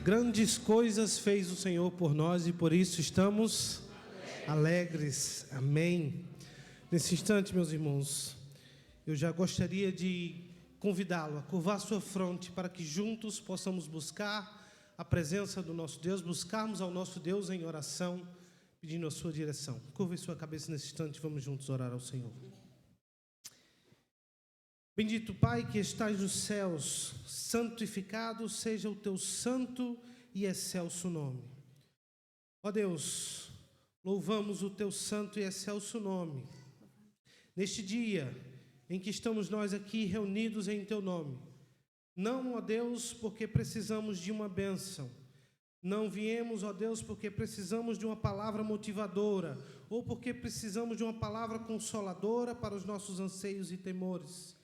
Grandes coisas fez o Senhor por nós e por isso estamos alegres. Amém. Nesse instante, meus irmãos, eu já gostaria de convidá-lo a curvar sua fronte para que juntos possamos buscar a presença do nosso Deus, buscarmos ao nosso Deus em oração, pedindo a sua direção. Curve sua cabeça nesse instante, vamos juntos orar ao Senhor. Bendito Pai que estás nos céus, santificado seja o teu santo e excelso nome. Ó Deus, louvamos o teu santo e excelso nome. Neste dia em que estamos nós aqui reunidos em teu nome, não, ó Deus, porque precisamos de uma bênção, não viemos, ó Deus, porque precisamos de uma palavra motivadora, ou porque precisamos de uma palavra consoladora para os nossos anseios e temores,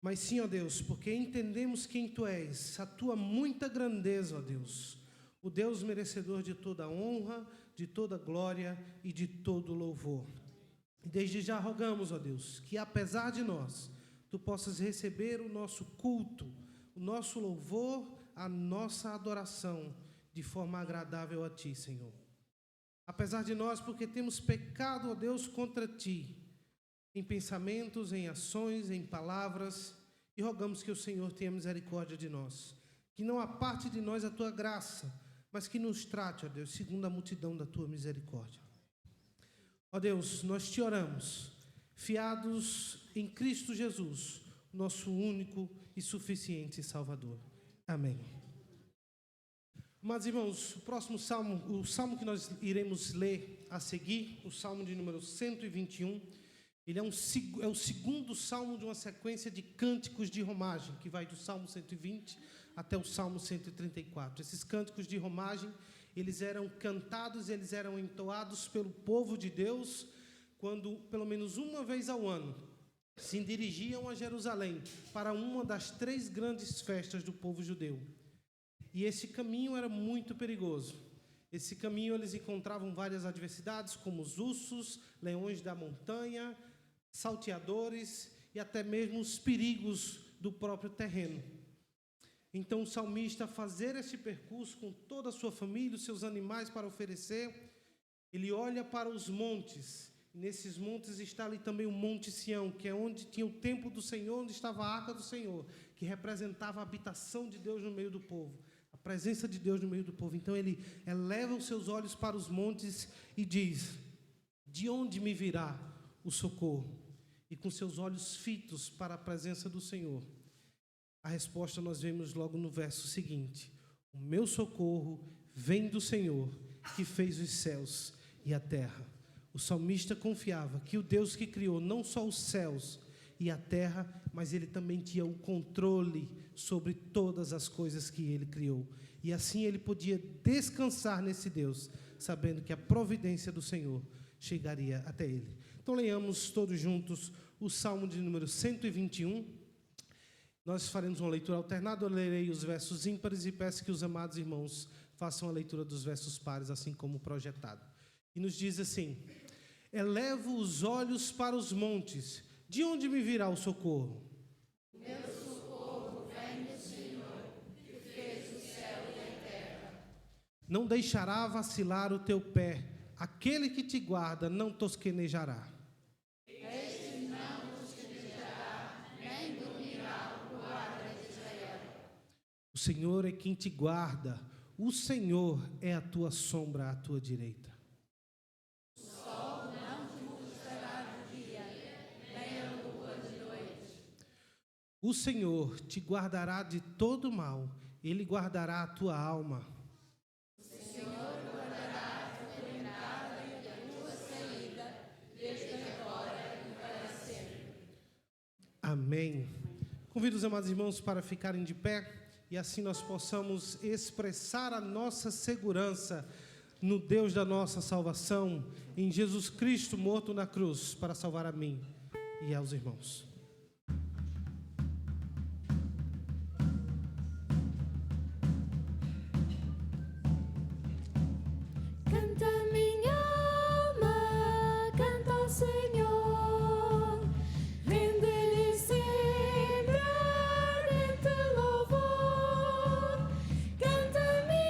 mas sim, ó Deus, porque entendemos quem Tu és, a Tua muita grandeza, ó Deus, o Deus merecedor de toda honra, de toda glória e de todo louvor. E desde já rogamos, ó Deus, que apesar de nós, Tu possas receber o nosso culto, o nosso louvor, a nossa adoração, de forma agradável a Ti, Senhor. Apesar de nós, porque temos pecado, ó Deus, contra Ti, em pensamentos, em ações, em palavras, e rogamos que o Senhor tenha misericórdia de nós, que não aparte de nós a Tua graça, mas que nos trate, ó Deus, segundo a multidão da Tua misericórdia. Ó Deus, nós Te oramos, fiados em Cristo Jesus, nosso único e suficiente Salvador. Amém. Mas, irmãos, o próximo salmo, o salmo que nós iremos ler a seguir, o salmo de número 121, ele é o segundo salmo de uma sequência de cânticos de romagem, que vai do Salmo 120 até o Salmo 134. Esses cânticos de romagem, eles eram cantados, eles eram entoados pelo povo de Deus, quando, pelo menos uma vez ao ano, se dirigiam a Jerusalém para uma das 3 grandes festas do povo judeu. E esse caminho era muito perigoso. Esse caminho eles encontravam várias adversidades, como os ursos, leões da montanha, salteadores e até mesmo os perigos do próprio terreno. Então o salmista, fazer esse percurso com toda a sua família, os seus animais para oferecer, ele olha para os montes. E nesses montes está ali também o Monte Sião, que é onde tinha o templo do Senhor, onde estava a arca do Senhor, que representava a habitação de Deus no meio do povo, a presença de Deus no meio do povo. Então ele eleva os seus olhos para os montes e diz: de onde me virá o socorro? E com seus olhos fitos para a presença do Senhor, a resposta nós vemos logo no verso seguinte: o meu socorro vem do Senhor, que fez os céus e a terra. O salmista confiava que o Deus que criou não só os céus e a terra, mas Ele também tinha o controle sobre todas as coisas que Ele criou. E assim ele podia descansar nesse Deus, sabendo que a providência do Senhor chegaria até ele. Então leiamos todos juntos o Salmo de número 121. Nós faremos uma leitura alternada, eu lerei os versos ímpares e peço que os amados irmãos façam a leitura dos versos pares, assim como projetado. E nos diz assim: elevo os olhos para os montes, de onde me virá o socorro? Meu socorro vem do Senhor, que fez o céu e a terra. Não deixará vacilar o teu pé, aquele que te guarda não tosquenejará. Este não tosquenejará, nem dormirá o guarda de Israel. O Senhor é quem te guarda, o Senhor é a tua sombra à tua direita. O sol não te buscará de dia, nem a lua de noite. O Senhor te guardará de todo mal, Ele guardará a tua alma. O Senhor guardará a tua entrada e a tua saída, desde agora e para sempre. Amém. Convido os amados irmãos para ficarem de pé e assim nós possamos expressar a nossa segurança no Deus da nossa salvação, em Jesus Cristo morto na cruz para salvar a mim e aos irmãos. Canta minha alma, canta ao Senhor, rende-lhe sempre ardente louvor. Canta minha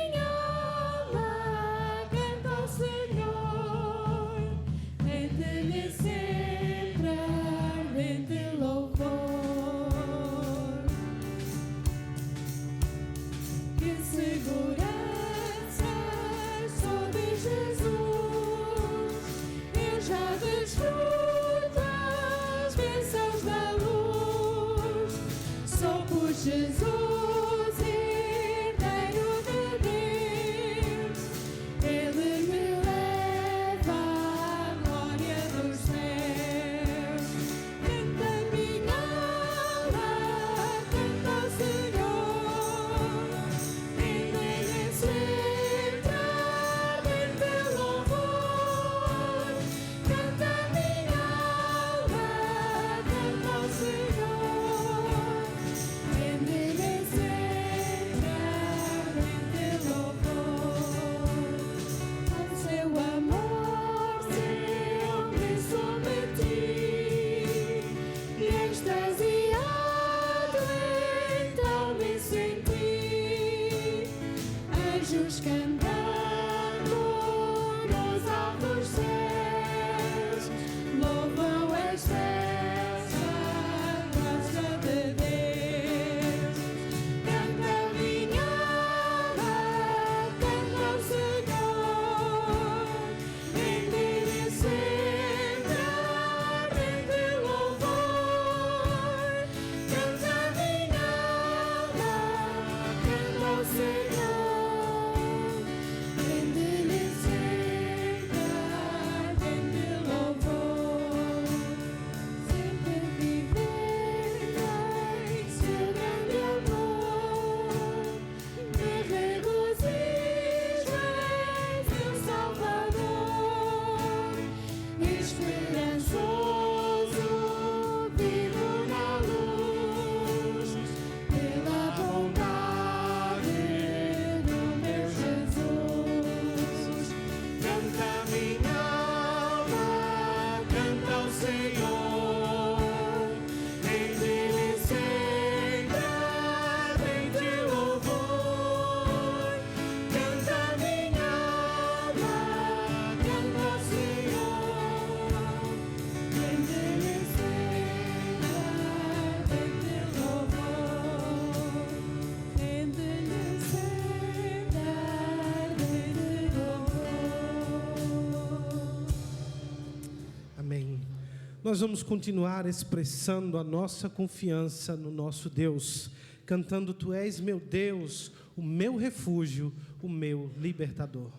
nós vamos continuar expressando a nossa confiança no nosso Deus, cantando: Tu és meu Deus, o meu refúgio, o meu libertador.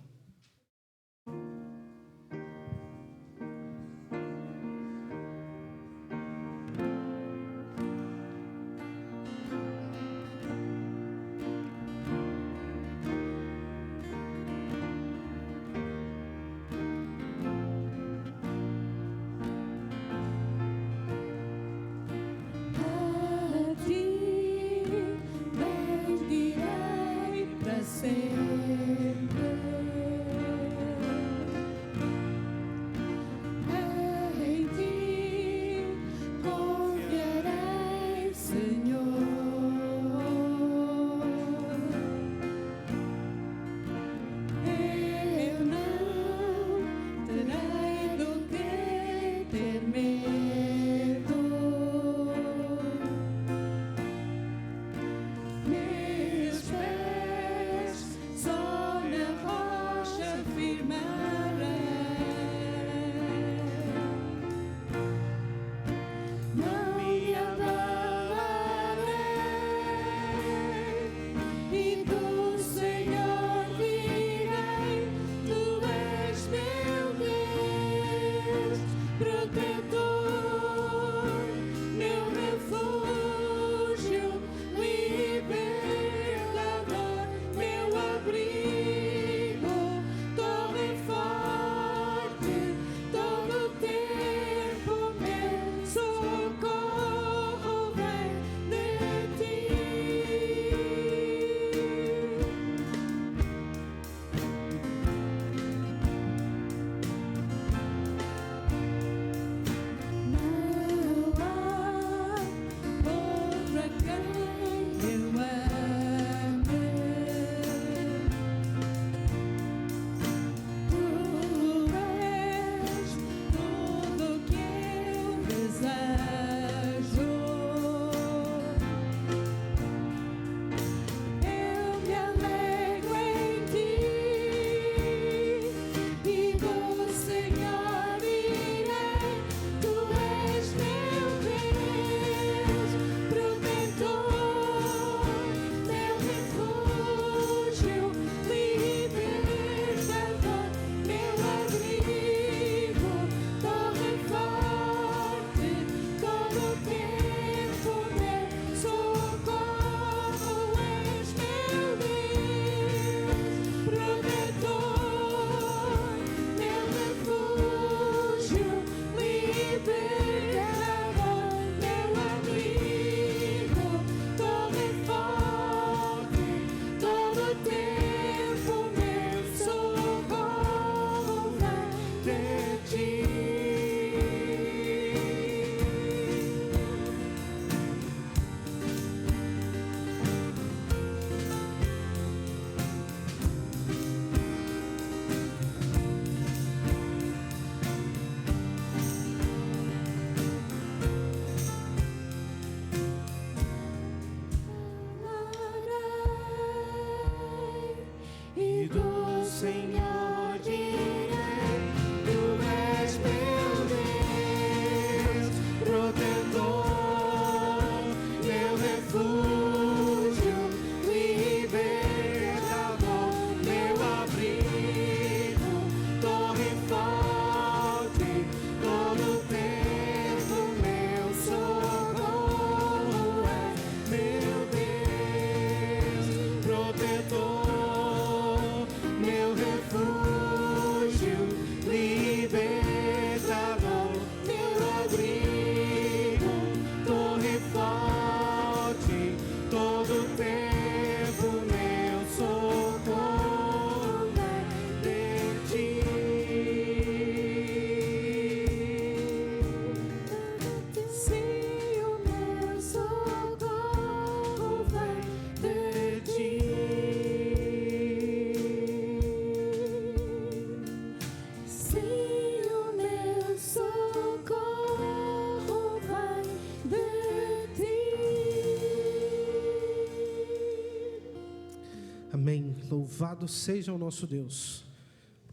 Louvado seja o nosso Deus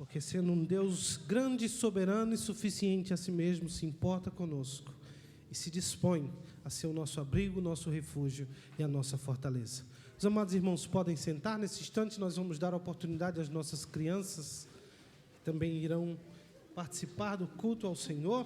porque sendo um Deus grande, soberano e suficiente a si mesmo, se importa conosco e se dispõe a ser o nosso abrigo, o nosso refúgio e a nossa fortaleza. Os amados irmãos podem sentar. Nesse instante nós vamos dar a oportunidade às nossas crianças, que também irão participar do culto ao Senhor.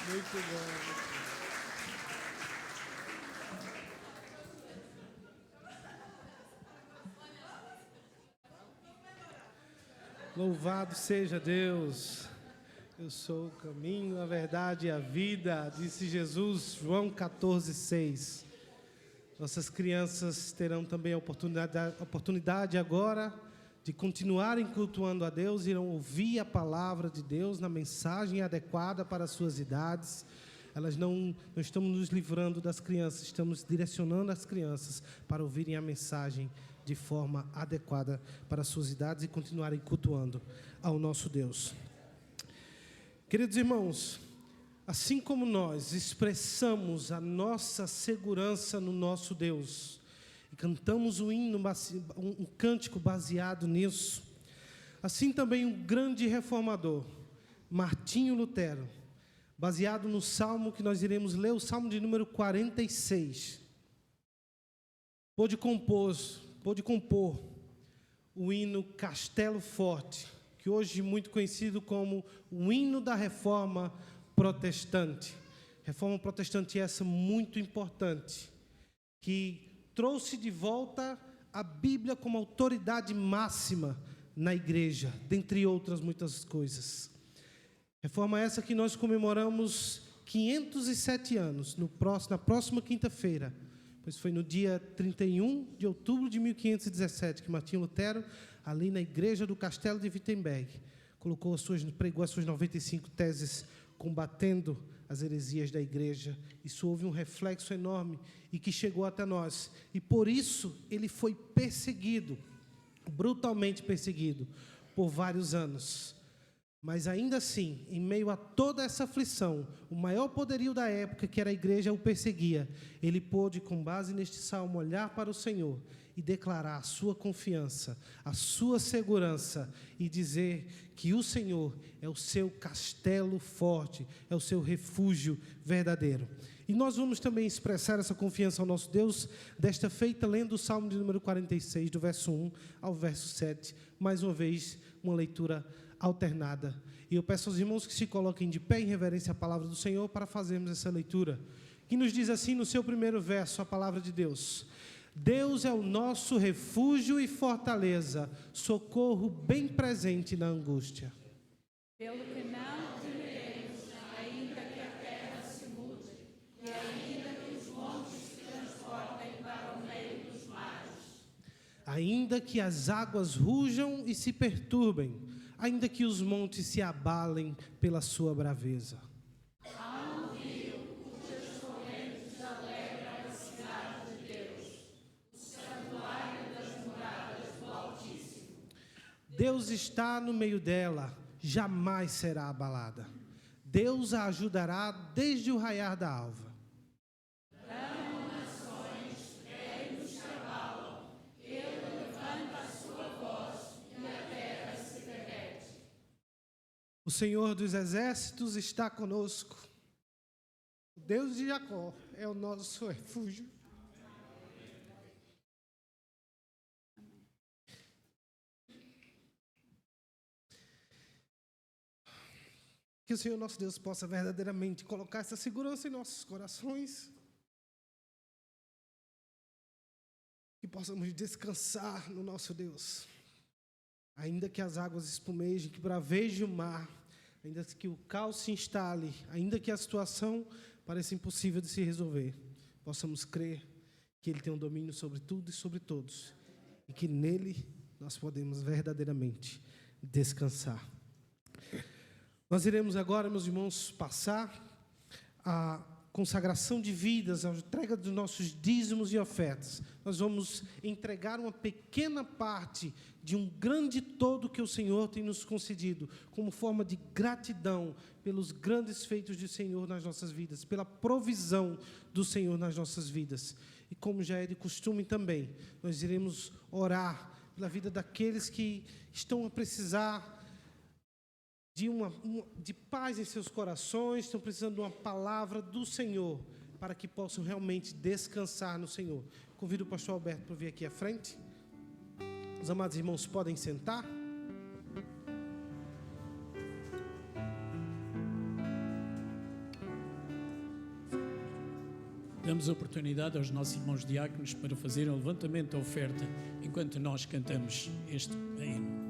Muito bom. Louvado seja Deus. Eu sou o caminho, a verdade e a vida, disse Jesus, João 14:6. Nossas crianças terão também a oportunidade agora de continuarem cultuando a Deus, irão ouvir a palavra de Deus na mensagem adequada para as suas idades. Não estamos nos livrando das crianças, estamos direcionando as crianças para ouvirem a mensagem de forma adequada para as suas idades e continuarem cultuando ao nosso Deus. Queridos irmãos, assim como nós expressamos a nossa segurança no nosso Deus, e cantamos um cântico baseado nisso, assim também um grande reformador, Martinho Lutero, baseado no salmo que nós iremos ler, o salmo de número 46, pôde compor o hino Castelo Forte, que hoje é muito conhecido como o hino da Reforma Protestante. Reforma Protestante essa muito importante, que trouxe de volta a Bíblia como autoridade máxima na igreja, dentre outras muitas coisas. Reforma essa que nós comemoramos 507 anos, na próxima quinta-feira, pois foi no dia 31 de outubro de 1517 que Martinho Lutero, ali na igreja do Castelo de Wittenberg, pregou as suas 95 teses combatendo as heresias da igreja. Isso houve um reflexo enorme e que chegou até nós. E por isso ele foi perseguido, brutalmente perseguido, por vários anos. Mas ainda assim, em meio a toda essa aflição, o maior poderio da época, que era a igreja, o perseguia. Ele pôde, com base neste salmo, olhar para o Senhor e declarar a sua confiança, a sua segurança e dizer que o Senhor é o seu castelo forte, é o seu refúgio verdadeiro. E nós vamos também expressar essa confiança ao nosso Deus, desta feita, lendo o Salmo de número 46, do verso 1 ao verso 7, mais uma vez, uma leitura alternada. E eu peço aos irmãos que se coloquem de pé em reverência à palavra do Senhor para fazermos essa leitura, que nos diz assim no seu primeiro verso, a palavra de Deus: Deus é o nosso refúgio e fortaleza, socorro bem presente na angústia. Pelo que não temeremos, ainda que a terra se mude, e ainda que os montes se transportem para o meio dos mares. Ainda que as águas rujam e se perturbem, ainda que os montes se abalem pela sua braveza. Deus está no meio dela, jamais será abalada. Deus a ajudará desde o raiar da alva. O Senhor dos Exércitos está conosco. O Deus de Jacó é o nosso refúgio. Que o Senhor nosso Deus possa verdadeiramente colocar essa segurança em nossos corações. Que possamos descansar no nosso Deus. Ainda que as águas espumejem, que braveje o mar, ainda que o caos se instale, ainda que a situação pareça impossível de se resolver, possamos crer que Ele tem um domínio sobre tudo e sobre todos, e que nele nós podemos verdadeiramente descansar. Nós iremos agora, meus irmãos, passar a consagração de vidas, a entrega dos nossos dízimos e ofertas. Nós vamos entregar uma pequena parte de um grande todo que o Senhor tem nos concedido, como forma de gratidão pelos grandes feitos do Senhor nas nossas vidas, pela provisão do Senhor nas nossas vidas. E como já é de costume também, nós iremos orar pela vida daqueles que estão a precisar de paz em seus corações, estão precisando de uma palavra do Senhor, para que possam realmente descansar no Senhor. Convido o pastor Alberto para vir aqui à frente. Os amados irmãos podem sentar. Damos a oportunidade aos nossos irmãos diáconos para fazerem o levantamento da oferta, enquanto nós cantamos este hino.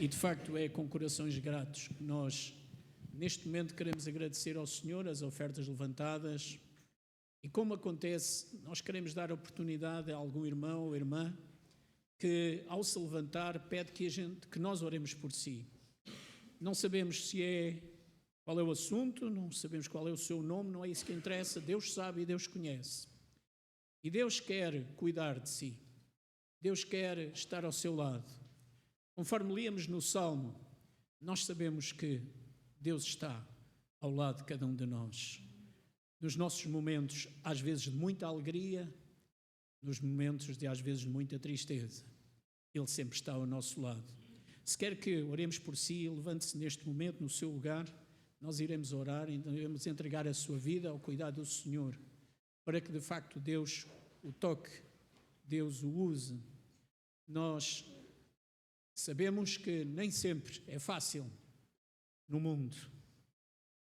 E de facto é com corações gratos que nós, neste momento, queremos agradecer ao Senhor as ofertas levantadas. E como acontece, nós queremos dar oportunidade a algum irmão ou irmã que, ao se levantar, pede que nós oremos por si. Não sabemos qual é o assunto, não sabemos qual é o seu nome, não é isso que interessa. Deus sabe e Deus conhece. E Deus quer cuidar de si. Deus quer estar ao seu lado. Conforme líamos no Salmo, nós sabemos que Deus está ao lado de cada um de nós. Nos nossos momentos, às vezes, de muita alegria, nos momentos de, às vezes, muita tristeza, Ele sempre está ao nosso lado. Se quer que oremos por si, levante-se neste momento no seu lugar. Nós iremos orar, iremos entregar a sua vida ao cuidado do Senhor, para que de facto Deus o toque, Deus o use. Nós sabemos que nem sempre é fácil no mundo.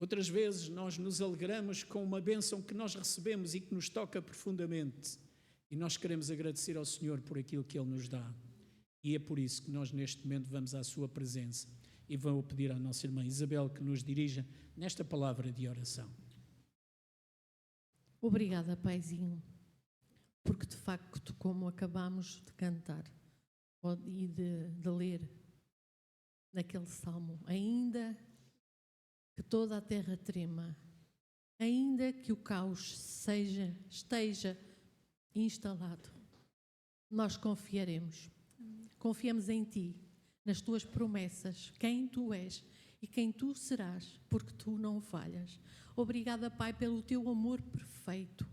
Outras vezes nós nos alegramos com uma bênção que nós recebemos e que nos toca profundamente. E nós queremos agradecer ao Senhor por aquilo que Ele nos dá. E é por isso que nós neste momento vamos à sua presença e vou pedir à nossa irmã Isabel que nos dirija nesta palavra de oração. Obrigada, Paizinho, porque de facto, como acabamos de cantar e de ler naquele salmo, ainda que toda a terra trema, ainda que o caos esteja instalado, nós confiaremos. Confiamos em Ti, nas Tuas promessas, quem Tu és e quem Tu serás, porque Tu não falhas. Obrigada, Pai, pelo Teu amor perfeito.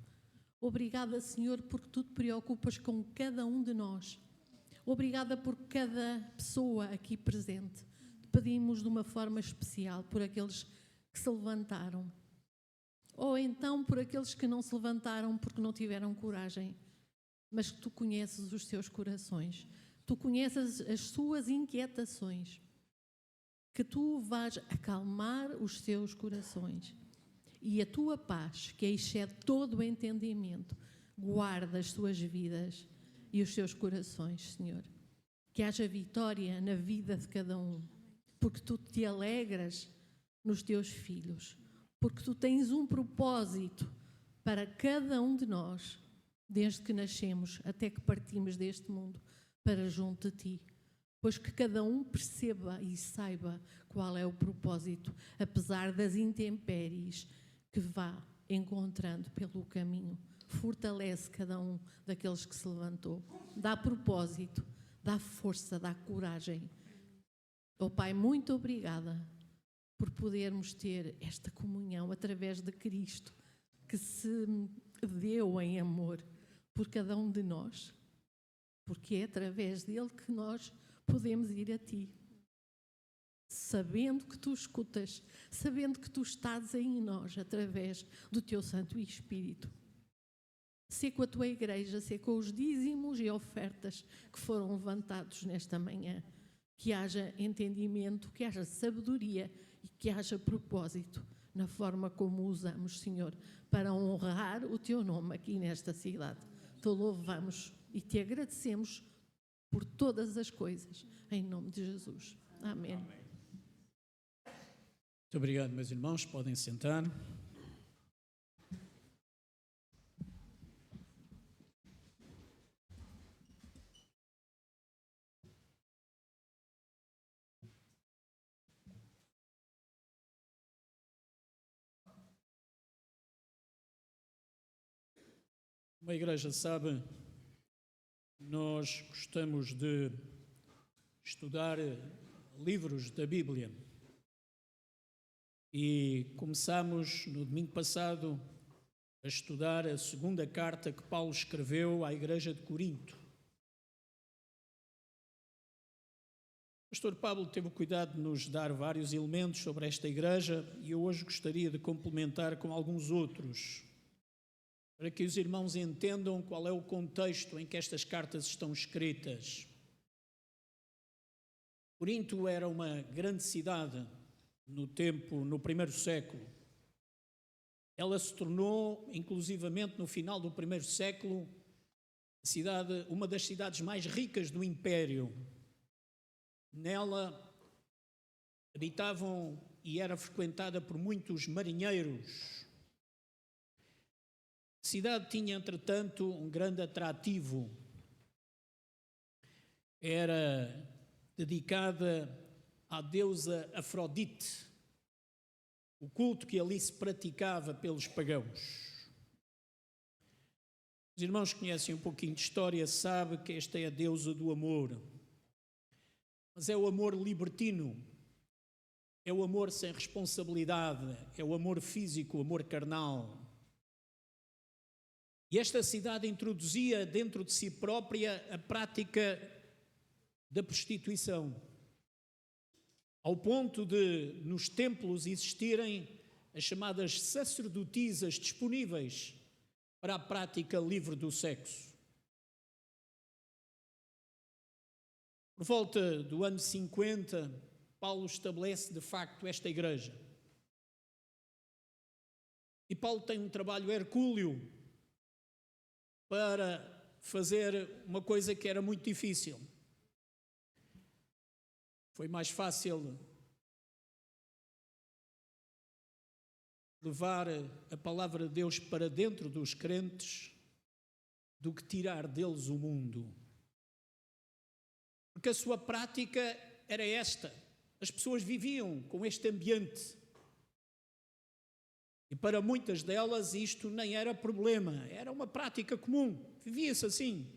Obrigada, Senhor, porque Tu te preocupas com cada um de nós. Obrigada por cada pessoa aqui presente. Pedimos de uma forma especial por aqueles que se levantaram. Ou então por aqueles que não se levantaram porque não tiveram coragem. Mas que Tu conheces os seus corações. Tu conheces as suas inquietações. Que Tu vais acalmar os seus corações. E a Tua paz, que excede todo o entendimento, guarda as suas vidas e os seus corações, Senhor. Que haja vitória na vida de cada um, porque Tu te alegras nos Teus filhos, porque Tu tens um propósito para cada um de nós, desde que nascemos até que partimos deste mundo para junto de Ti. Pois que cada um perceba e saiba qual é o propósito, apesar das intempéries que vá encontrando pelo caminho. Fortalece cada um daqueles que se levantou. Dá propósito, dá força, dá coragem. Oh Pai, muito obrigada por podermos ter esta comunhão através de Cristo, que se deu em amor por cada um de nós. Porque é através dele que nós podemos ir a Ti. Sabendo que Tu escutas, sabendo que Tu estás em nós através do Teu Santo Espírito. Sê com a Tua igreja, sê com os dízimos e ofertas que foram levantados nesta manhã. Que haja entendimento, que haja sabedoria e que haja propósito na forma como usamos, Senhor, para honrar o Teu nome aqui nesta cidade. Te louvamos e Te agradecemos por todas as coisas, em nome de Jesus. Amém. Muito obrigado, meus irmãos. Podem sentar. Como a igreja sabe, nós gostamos de estudar livros da Bíblia e começamos no domingo passado a estudar a segunda carta que Paulo escreveu à igreja de Corinto. O pastor Pablo teve o cuidado de nos dar vários elementos sobre esta igreja e eu hoje gostaria de complementar com alguns outros, para que os irmãos entendam qual é o contexto em que estas cartas estão escritas. Corinto era uma grande cidade no primeiro século. Ela se tornou, inclusivamente no final do primeiro século, uma das cidades mais ricas do Império. Nela habitavam e era frequentada por muitos marinheiros. A cidade tinha, entretanto, um grande atrativo. Era dedicada à deusa Afrodite, o culto que ali se praticava pelos pagãos. Os irmãos que conhecem um pouquinho de história sabem que esta é a deusa do amor. Mas é o amor libertino, é o amor sem responsabilidade, é o amor físico, o amor carnal. E esta cidade introduzia dentro de si própria a prática da prostituição. ao ponto de nos templos existirem as chamadas sacerdotisas disponíveis para a prática livre do sexo. Por volta do ano 50, Paulo estabelece de facto esta igreja. E Paulo tem um trabalho hercúleo para fazer uma coisa que era muito difícil. Foi mais fácil levar a palavra de Deus para dentro dos crentes do que tirar deles o mundo. Porque a sua prática era esta. As pessoas viviam com este ambiente. E para muitas delas isto nem era problema, era uma prática comum, vivia-se assim.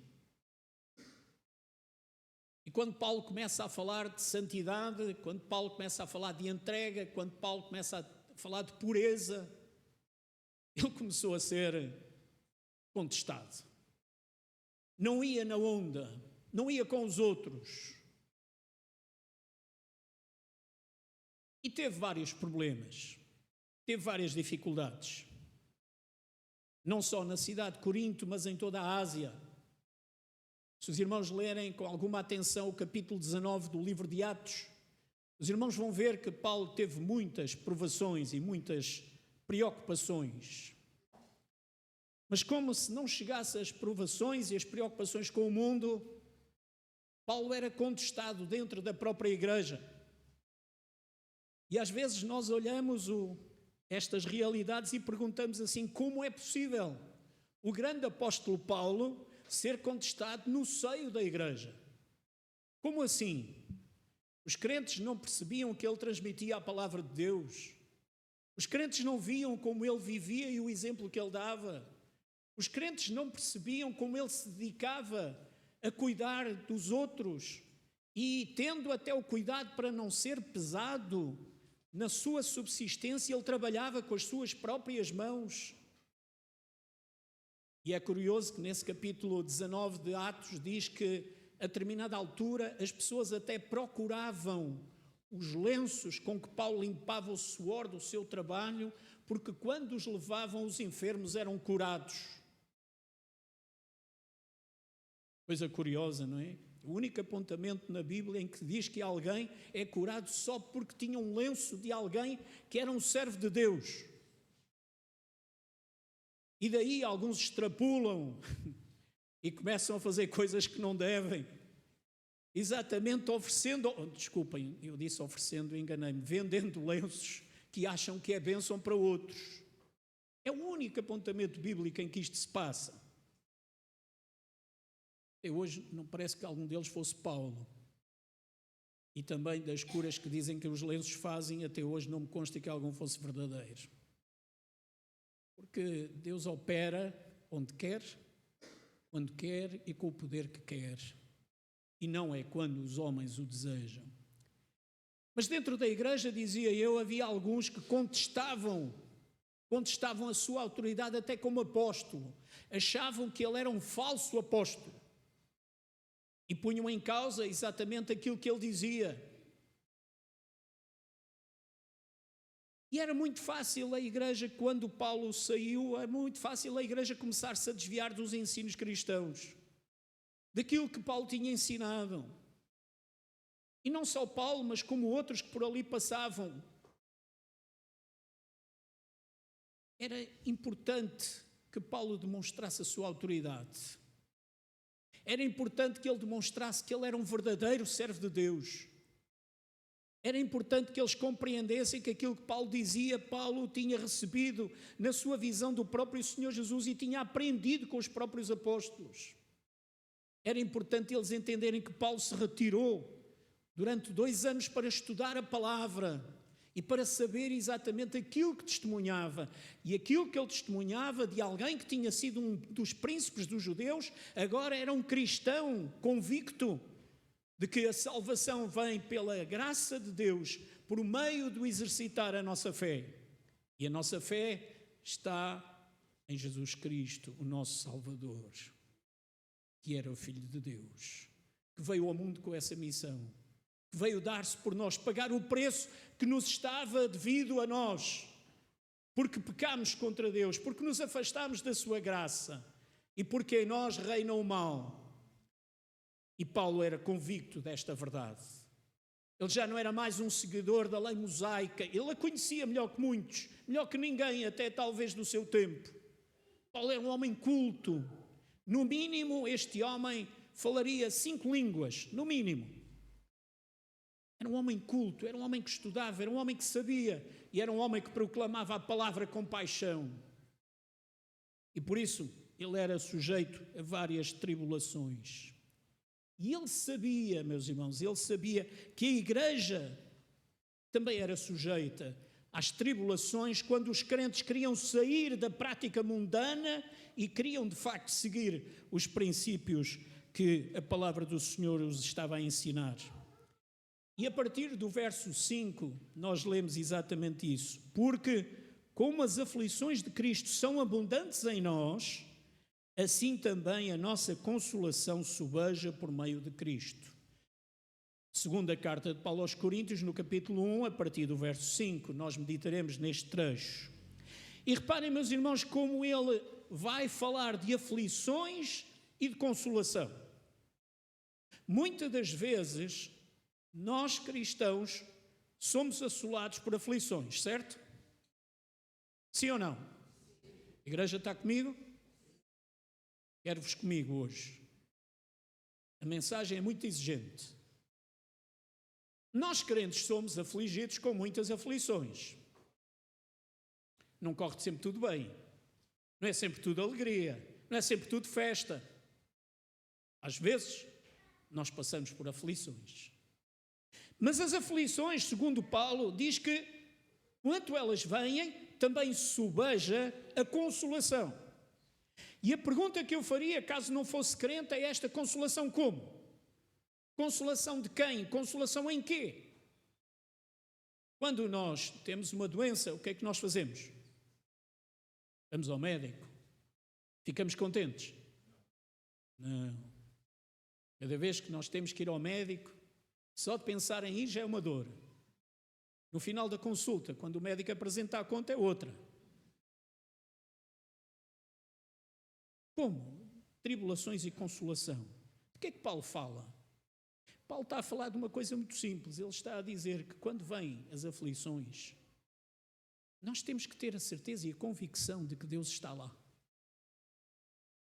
E quando Paulo começa a falar de santidade, quando Paulo começa a falar de entrega, quando Paulo começa a falar de pureza, ele começou a ser contestado. Não ia na onda, não ia com os outros. E teve vários problemas. Teve várias dificuldades, não só na cidade de Corinto, mas em toda a Ásia. Se os irmãos lerem com alguma atenção o capítulo 19 do livro de Atos, os irmãos vão ver que Paulo teve muitas provações e muitas preocupações. Mas como se não chegasse as provações e as preocupações com o mundo, Paulo era contestado dentro da própria igreja. E às vezes nós olhamos estas realidades e perguntamos assim: como é possível o grande apóstolo Paulo ser contestado no seio da igreja? Como assim? Os crentes não percebiam que ele transmitia a palavra de Deus? Os crentes não viam como ele vivia e o exemplo que ele dava? Os crentes não percebiam como ele se dedicava a cuidar dos outros e, tendo até o cuidado para não ser pesado na sua subsistência, ele trabalhava com as suas próprias mãos? E é curioso que nesse capítulo 19 de Atos diz que a determinada altura as pessoas até procuravam os lenços com que Paulo limpava o suor do seu trabalho, porque quando os levavam os enfermos eram curados. Coisa curiosa, não é? O único apontamento na Bíblia em que diz que alguém é curado só porque tinha um lenço de alguém que era um servo de Deus. E daí alguns extrapolam e começam a fazer coisas que não devem. Exatamente oferecendo, desculpem, eu disse oferecendo, enganei-me, vendendo lenços que acham que é bênção para outros. É o único apontamento bíblico em que isto se passa. Até hoje não parece que algum deles fosse Paulo. E também das curas que dizem que os lenços fazem, até hoje não me consta que algum fosse verdadeiro. Porque Deus opera onde quer, quando quer e com o poder que quer. E não é quando os homens o desejam. Mas dentro da igreja, dizia eu, havia alguns que contestavam a sua autoridade até como apóstolo. Achavam que ele era um falso apóstolo. E punham em causa exatamente aquilo que ele dizia. E era muito fácil a igreja, quando Paulo saiu, é muito fácil a igreja começar-se a desviar dos ensinos cristãos, daquilo que Paulo tinha ensinado. E não só Paulo, mas como outros que por ali passavam. Era importante que Paulo demonstrasse a sua autoridade. Era importante que ele demonstrasse que ele era um verdadeiro servo de Deus. Era importante que eles compreendessem que aquilo que Paulo dizia, Paulo tinha recebido na sua visão do próprio Senhor Jesus e tinha aprendido com os próprios apóstolos. Era importante eles entenderem que Paulo se retirou durante 2 anos para estudar a palavra e para saber exatamente aquilo que testemunhava. E aquilo que ele testemunhava de alguém que tinha sido um dos príncipes dos judeus, agora era um cristão convicto de que a salvação vem pela graça de Deus, por meio do exercitar a nossa fé. E a nossa fé está em Jesus Cristo, o nosso Salvador, que era o Filho de Deus, que veio ao mundo com essa missão, que veio dar-se por nós, pagar o preço que nos estava devido a nós, porque pecámos contra Deus, porque nos afastámos da sua graça e porque em nós reina o mal. E Paulo era convicto desta verdade. Ele já não era mais um seguidor da lei mosaica, ele a conhecia melhor que muitos, melhor que ninguém, até talvez do seu tempo. Paulo era um homem culto. No mínimo, este homem falaria 5 línguas, no mínimo. Era um homem culto, era um homem que estudava, era um homem que sabia, e era um homem que proclamava a palavra com paixão. E por isso, ele era sujeito a várias tribulações. E ele sabia, meus irmãos, ele sabia que a igreja também era sujeita às tribulações quando os crentes queriam sair da prática mundana e queriam de facto seguir os princípios que a palavra do Senhor os estava a ensinar. E a partir do verso 5 nós lemos exatamente isso. Porque como as aflições de Cristo são abundantes em nós, assim também a nossa consolação sobeja por meio de Cristo. Segunda carta de Paulo aos Coríntios, no capítulo 1, a partir do verso 5, nós meditaremos neste trecho. E reparem, meus irmãos, como ele vai falar de aflições e de consolação. Muitas das vezes, nós cristãos somos assolados por aflições, certo? Sim ou não? A igreja está comigo? Quero-vos comigo hoje. A mensagem é muito exigente. Nós crentes somos afligidos com muitas aflições. Não corre sempre tudo bem. Não é sempre tudo alegria. Não é sempre tudo festa. Às vezes, nós passamos por aflições. Mas as aflições, segundo Paulo, diz que, quanto elas vêm, também sobeja a consolação. E a pergunta que eu faria, caso não fosse crente, é esta: consolação como? Consolação de quem? Consolação em quê? Quando nós temos uma doença, o que é que nós fazemos? Vamos ao médico. Ficamos contentes? Não. Cada vez que nós temos que ir ao médico, só de pensar em ir já é uma dor. No final da consulta, quando o médico apresenta a conta, é outra. Como? Tribulações e consolação. De que é que Paulo fala? Paulo está a falar de uma coisa muito simples. Ele está a dizer que quando vêm as aflições, nós temos que ter a certeza e a convicção de que Deus está lá.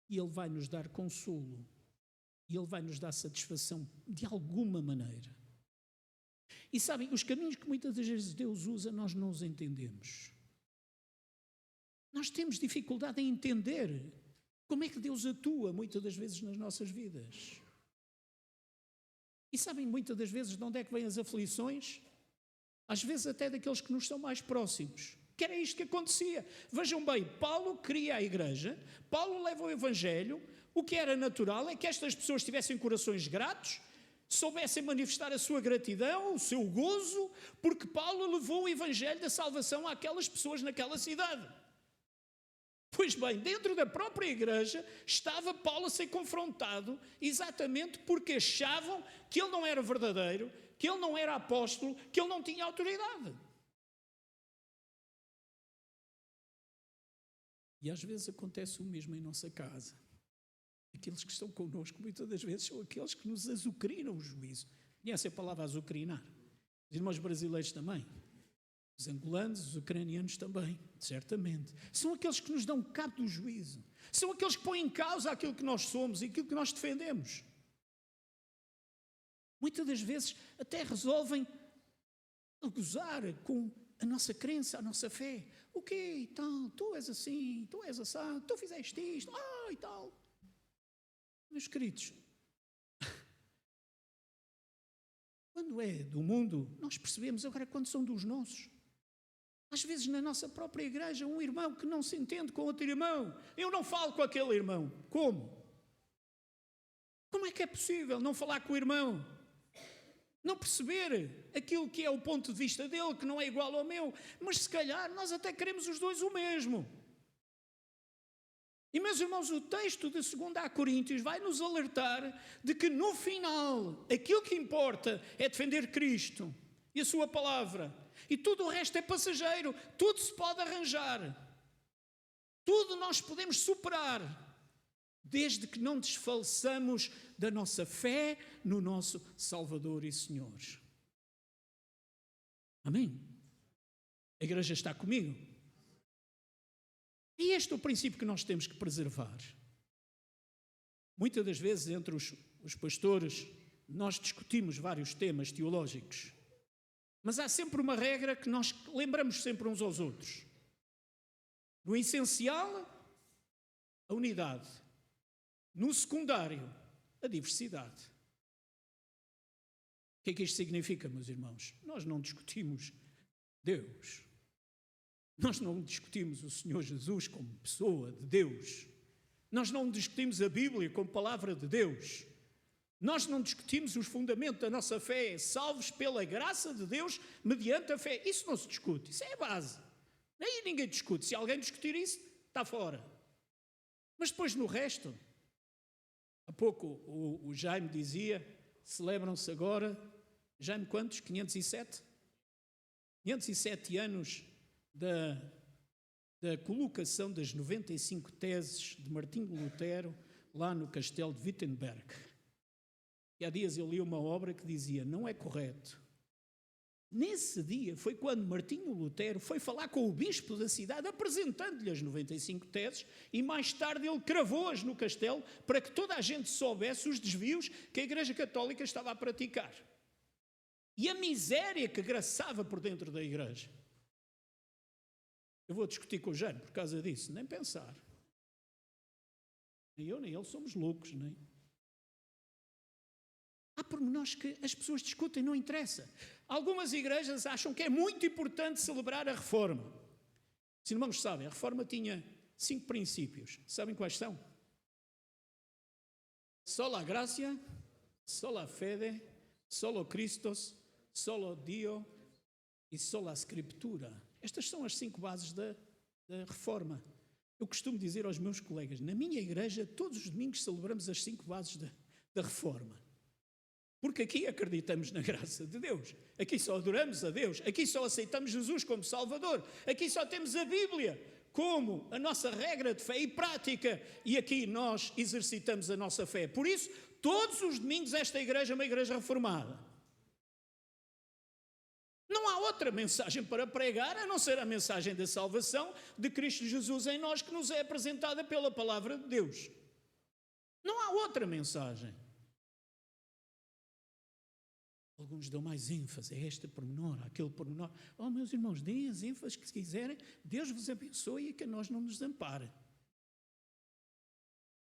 E Ele vai nos dar consolo. E Ele vai nos dar satisfação de alguma maneira. E sabem, os caminhos que muitas das vezes Deus usa, nós não os entendemos. Nós temos dificuldade em entender como é que Deus atua muitas das vezes nas nossas vidas. E sabem muitas das vezes de onde é que vêm as aflições? Às vezes até daqueles que nos são mais próximos. Que era isto que acontecia. Vejam bem, Paulo cria a igreja, Paulo leva o evangelho. O que era natural é que estas pessoas tivessem corações gratos, soubessem manifestar a sua gratidão, o seu gozo, porque Paulo levou o evangelho da salvação àquelas pessoas naquela cidade. Pois bem, dentro da própria igreja estava Paulo a ser confrontado exatamente porque achavam que ele não era verdadeiro, que ele não era apóstolo, que ele não tinha autoridade. E às vezes acontece o mesmo em nossa casa. Aqueles que estão connosco muitas das vezes são aqueles que nos azucrinam o juízo. Conhece a palavra azucrinar? Os irmãos brasileiros também. Os angolanos, os ucranianos também, certamente. São aqueles que nos dão cabo do juízo. São aqueles que põem em causa aquilo que nós somos e aquilo que nós defendemos. Muitas das vezes até resolvem gozar com a nossa crença, a nossa fé. O quê? Então, tu és assim, tu és assado, tu fizeste isto, e tal. Meus queridos, quando é do mundo, nós percebemos. Agora, quando são dos nossos, às vezes na nossa própria igreja, um irmão que não se entende com outro irmão, eu não falo com aquele irmão. Como? Como é que é possível não falar com o irmão? Não perceber aquilo que é o ponto de vista dele, que não é igual ao meu, mas se calhar nós até queremos os dois o mesmo. E, meus irmãos, o texto de 2 Coríntios vai nos alertar de que no final, aquilo que importa é defender Cristo e a sua palavra. E tudo o resto é passageiro, tudo se pode arranjar. Tudo nós podemos superar, desde que não desfaleçamos da nossa fé no nosso Salvador e Senhor. Amém? A igreja está comigo? E este é o princípio que nós temos que preservar. Muitas das vezes, entre os pastores, nós discutimos vários temas teológicos, mas há sempre uma regra que nós lembramos sempre uns aos outros. No essencial, a unidade. No secundário, a diversidade. O que é que isto significa, meus irmãos? Nós não discutimos Deus. Nós não discutimos o Senhor Jesus como pessoa de Deus. Nós não discutimos a Bíblia como palavra de Deus. Nós não discutimos os fundamentos da nossa fé, salvos pela graça de Deus mediante a fé. Isso não se discute, isso é a base. Aí ninguém discute. Se alguém discutir isso, está fora. Mas depois no resto, há pouco o Jaime dizia, celebram-se agora, Jaime quantos? 507? 507 anos da colocação das 95 teses de Martinho Lutero lá no castelo de Wittenberg. E há dias eu li uma obra que dizia, não é correto. Nesse dia foi quando Martinho Lutero foi falar com o bispo da cidade, apresentando-lhe as 95 teses, e mais tarde ele cravou-as no castelo para que toda a gente soubesse os desvios que a Igreja Católica estava a praticar. E a miséria que graçava por dentro da Igreja. Eu vou discutir com o Jânio por causa disso, nem pensar. Nem eu nem ele somos loucos, nem. Há pormenores que as pessoas discutem, não interessa. Algumas igrejas acham que é muito importante celebrar a Reforma. Os irmãos sabem, a Reforma tinha 5 princípios. Sabem quais são? Sola gratia, sola fede, solo Christos, solo Dio e sola Scriptura. Estas são as 5 bases da Reforma. Eu costumo dizer aos meus colegas, na minha igreja, todos os domingos celebramos as 5 bases da Reforma. Porque aqui acreditamos na graça de Deus. Aqui só adoramos a Deus. Aqui só aceitamos Jesus como Salvador. Aqui só temos a Bíblia como a nossa regra de fé e prática. E aqui nós exercitamos a nossa fé. Por isso, todos os domingos esta igreja é uma igreja reformada. Não há outra mensagem para pregar, a não ser a mensagem da salvação de Cristo Jesus em nós, que nos é apresentada pela palavra de Deus. Não há outra mensagem. Alguns dão mais ênfase a este pormenor, àquele pormenor. Oh, meus irmãos, deem as ênfases que quiserem, Deus vos abençoe e que a nós não nos desampare.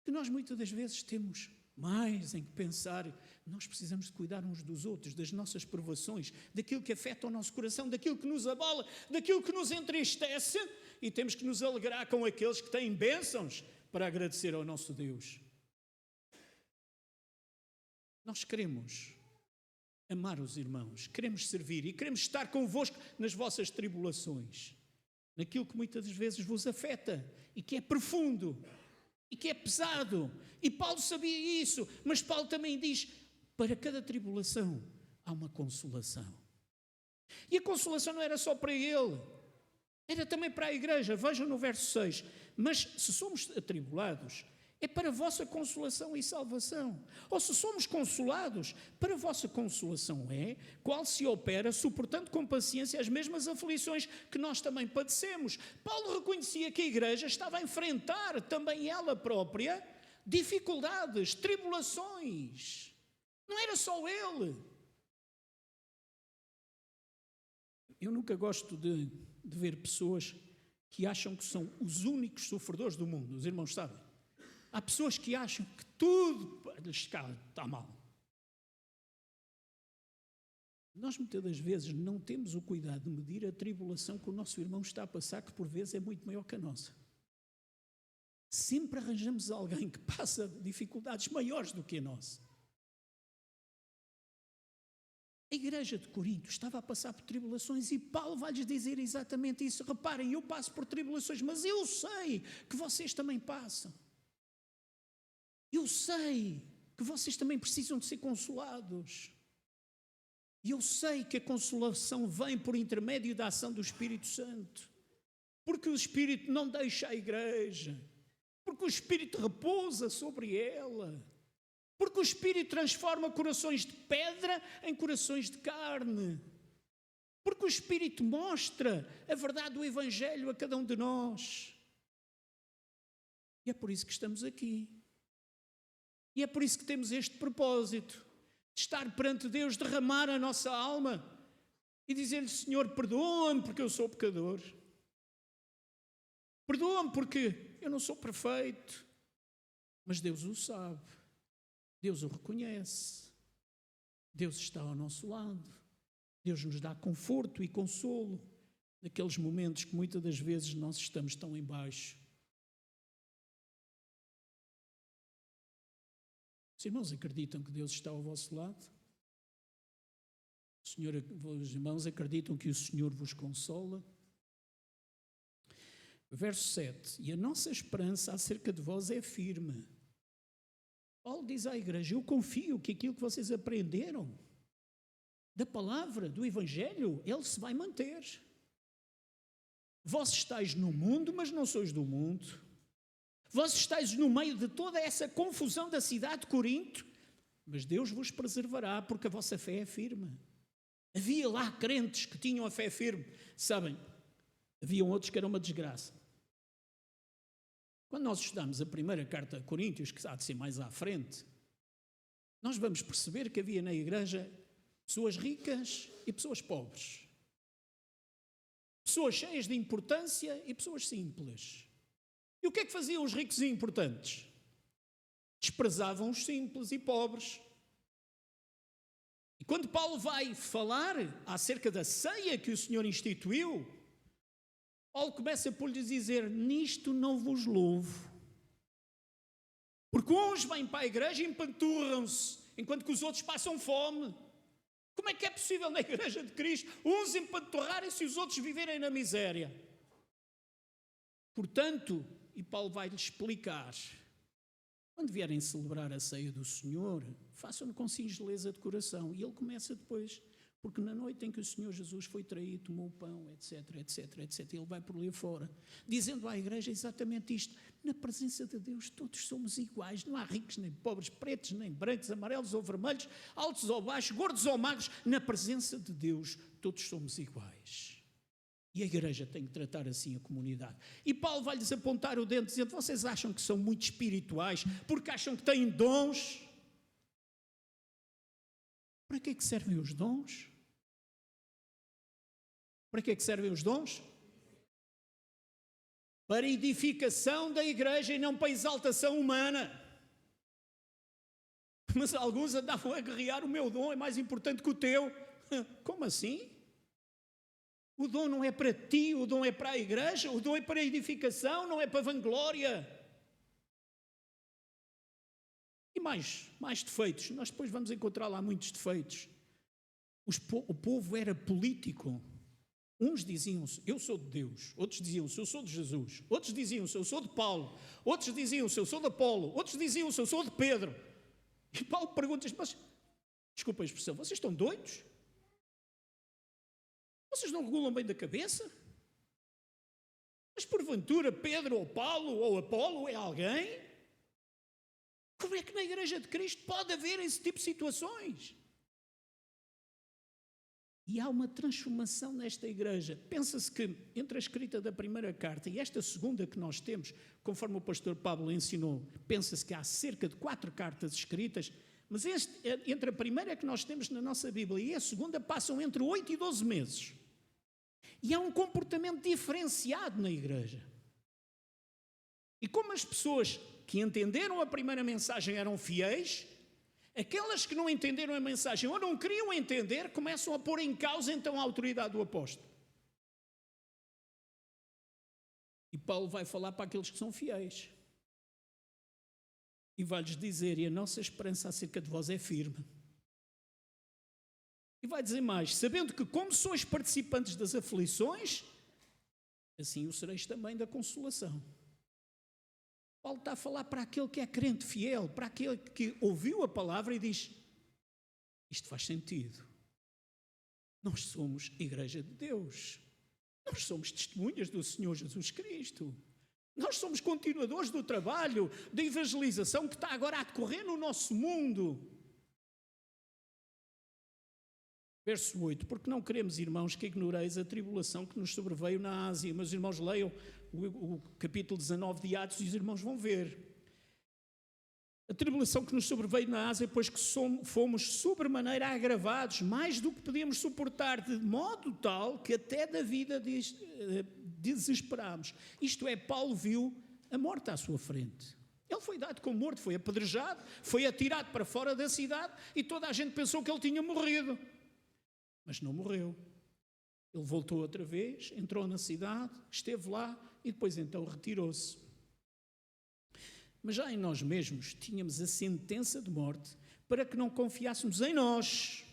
Que nós muitas das vezes temos mais em que pensar, nós precisamos de cuidar uns dos outros, das nossas provações, daquilo que afeta o nosso coração, daquilo que nos abala, daquilo que nos entristece, e temos que nos alegrar com aqueles que têm bênçãos para agradecer ao nosso Deus. Nós queremos amar os irmãos, queremos servir e queremos estar convosco nas vossas tribulações, naquilo que muitas das vezes vos afeta e que é profundo e que é pesado. E Paulo sabia isso, mas Paulo também diz, para cada tribulação há uma consolação. E a consolação não era só para ele, era também para a igreja. Vejam no verso 6, mas se somos atribulados, é para a vossa consolação e salvação. Ou se somos consolados, para a vossa consolação é, qual se opera suportando com paciência as mesmas aflições que nós também padecemos. Paulo reconhecia que a igreja estava a enfrentar também ela própria dificuldades, tribulações. Não era só ele. Eu nunca gosto de ver pessoas que acham que são os únicos sofredores do mundo. Os irmãos sabem. Há pessoas que acham que tudo lhes está mal. Nós muitas das vezes não temos o cuidado de medir a tribulação que o nosso irmão está a passar, que por vezes é muito maior que a nossa. Sempre arranjamos alguém que passa dificuldades maiores do que a nossa. A igreja de Corinto estava a passar por tribulações e Paulo vai-lhes dizer exatamente isso. Reparem, eu passo por tribulações, mas eu sei que vocês também passam. Eu sei que vocês também precisam de ser consolados. E eu sei que a consolação vem por intermédio da ação do Espírito Santo. Porque o Espírito não deixa a igreja. Porque o Espírito repousa sobre ela. Porque o Espírito transforma corações de pedra em corações de carne. Porque o Espírito mostra a verdade do Evangelho a cada um de nós. E é por isso que estamos aqui. E é por isso que temos este propósito, de estar perante Deus, derramar a nossa alma e dizer-lhe: Senhor, perdoa-me porque eu sou pecador. Perdoa-me porque eu não sou perfeito. Mas Deus o sabe. Deus o reconhece. Deus está ao nosso lado. Deus nos dá conforto e consolo naqueles momentos que muitas das vezes nós estamos tão em baixo. Os irmãos acreditam que Deus está ao vosso lado? Os irmãos acreditam que o Senhor vos consola? Verso 7. E a nossa esperança acerca de vós é firme. Paulo diz à igreja: eu confio que aquilo que vocês aprenderam da palavra, do Evangelho, ele se vai manter. Vós estáis no mundo, mas não sois do mundo. Vós estáis no meio de toda essa confusão da cidade de Corinto, mas Deus vos preservará, porque a vossa fé é firme. Havia lá crentes que tinham a fé firme. Sabem, haviam outros que eram uma desgraça. Quando nós estudamos a primeira carta a Coríntios, que há de ser mais à frente, nós vamos perceber que havia na igreja pessoas ricas e pessoas pobres. Pessoas cheias de importância e pessoas simples. E o que é que faziam os ricos e importantes? Desprezavam os simples e pobres. E quando Paulo vai falar acerca da ceia que o Senhor instituiu, Paulo começa por lhes dizer: nisto não vos louvo. Porque uns vêm para a igreja e empanturram-se, enquanto que os outros passam fome. Como é que é possível na igreja de Cristo uns empanturrarem-se e os outros viverem na miséria? Portanto, e Paulo vai-lhes explicar: quando vierem celebrar a ceia do Senhor, façam-no com singeleza de coração. E ele começa depois: porque na noite em que o Senhor Jesus foi traído, tomou o pão, etc, etc, etc. Ele vai por ali fora, dizendo à igreja exatamente isto: na presença de Deus todos somos iguais, não há ricos nem pobres, pretos nem brancos, amarelos ou vermelhos, altos ou baixos, gordos ou magros. Na presença de Deus todos somos iguais. E a igreja tem que tratar assim a comunidade. E Paulo vai-lhes apontar o dedo dizendo: vocês acham que são muito espirituais porque acham que têm dons? Para que é que servem os dons? Para que é que servem os dons? Para a edificação da igreja e não para a exaltação humana. Mas alguns andavam a guerrear: o meu dom é mais importante que o teu. Como assim? O dom não é para ti, o dom é para a igreja, o dom é para a edificação, não é para a vanglória. E mais defeitos. Nós depois vamos encontrar lá muitos defeitos. O povo era político. Uns diziam-se: eu sou de Deus. Outros diziam-se: eu sou de Jesus. Outros diziam-se: eu sou de Paulo. Outros diziam-se: eu sou de Apolo. Outros diziam-se: eu sou de Pedro. E Paulo pergunta-lhes: mas, desculpa a expressão, vocês estão doidos? Vocês não regulam bem da cabeça? Mas porventura Pedro ou Paulo ou Apolo é alguém? Como é que na igreja de Cristo pode haver esse tipo de situações? E há uma transformação nesta igreja. Pensa-se que entre a escrita da primeira carta e esta segunda que nós temos, conforme o pastor Pablo ensinou, pensa-se que há cerca de 4 cartas escritas, mas entre a primeira que nós temos na nossa Bíblia e a segunda passam entre 8 e 12 meses. E há um comportamento diferenciado na igreja. E como as pessoas que entenderam a primeira mensagem eram fiéis, aquelas que não entenderam a mensagem ou não queriam entender, começam a pôr em causa então a autoridade do apóstolo. E Paulo vai falar para aqueles que são fiéis. E vai-lhes dizer: e a nossa esperança acerca de vós é firme. E vai dizer mais: sabendo que como sois participantes das aflições, assim o sereis também da consolação. Paulo está a falar para aquele que é crente fiel, para aquele que ouviu a palavra e diz: isto faz sentido. Nós somos Igreja de Deus. Nós somos testemunhas do Senhor Jesus Cristo. Nós somos continuadores do trabalho de evangelização que está agora a decorrer no nosso mundo. Verso 8: porque não queremos, irmãos, que ignoreis a tribulação que nos sobreveio na Ásia. Meus irmãos, leiam o capítulo 19 de Atos e os irmãos vão ver. A tribulação que nos sobreveio na Ásia, pois que fomos sobremaneira agravados, mais do que podíamos suportar, de modo tal que até da vida desesperámos. Isto é, Paulo viu a morte à sua frente. Ele foi dado como morto, foi apedrejado, foi atirado para fora da cidade e toda a gente pensou que ele tinha morrido. Mas não morreu. Ele voltou outra vez, entrou na cidade, esteve lá e depois então retirou-se. Mas já em nós mesmos tínhamos a sentença de morte para que não confiássemos em nós.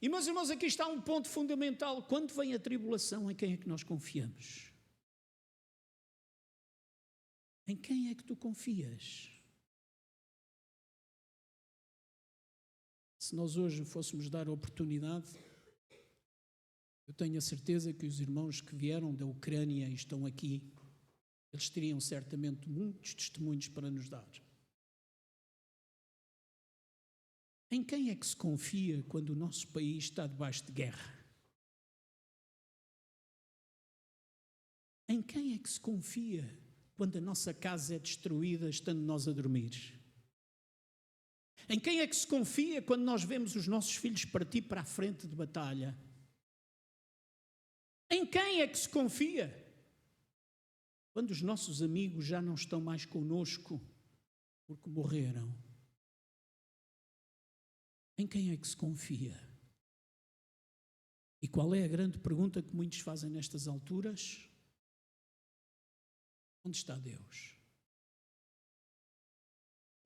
E, meus irmãos, aqui está um ponto fundamental. Quando vem a tribulação, em quem é que nós confiamos? Em quem é que tu confias? Se nós hoje fôssemos dar a oportunidade, eu tenho a certeza que os irmãos que vieram da Ucrânia e estão aqui, eles teriam certamente muitos testemunhos para nos dar. Em quem é que se confia quando o nosso país está debaixo de guerra? Em quem é que se confia quando a nossa casa é destruída estando nós a dormir? Em quem é que se confia quando nós vemos os nossos filhos partir para a frente de batalha? Em quem é que se confia quando os nossos amigos já não estão mais conosco porque morreram? Em quem é que se confia? E qual é a grande pergunta que muitos fazem nestas alturas? Onde está Deus?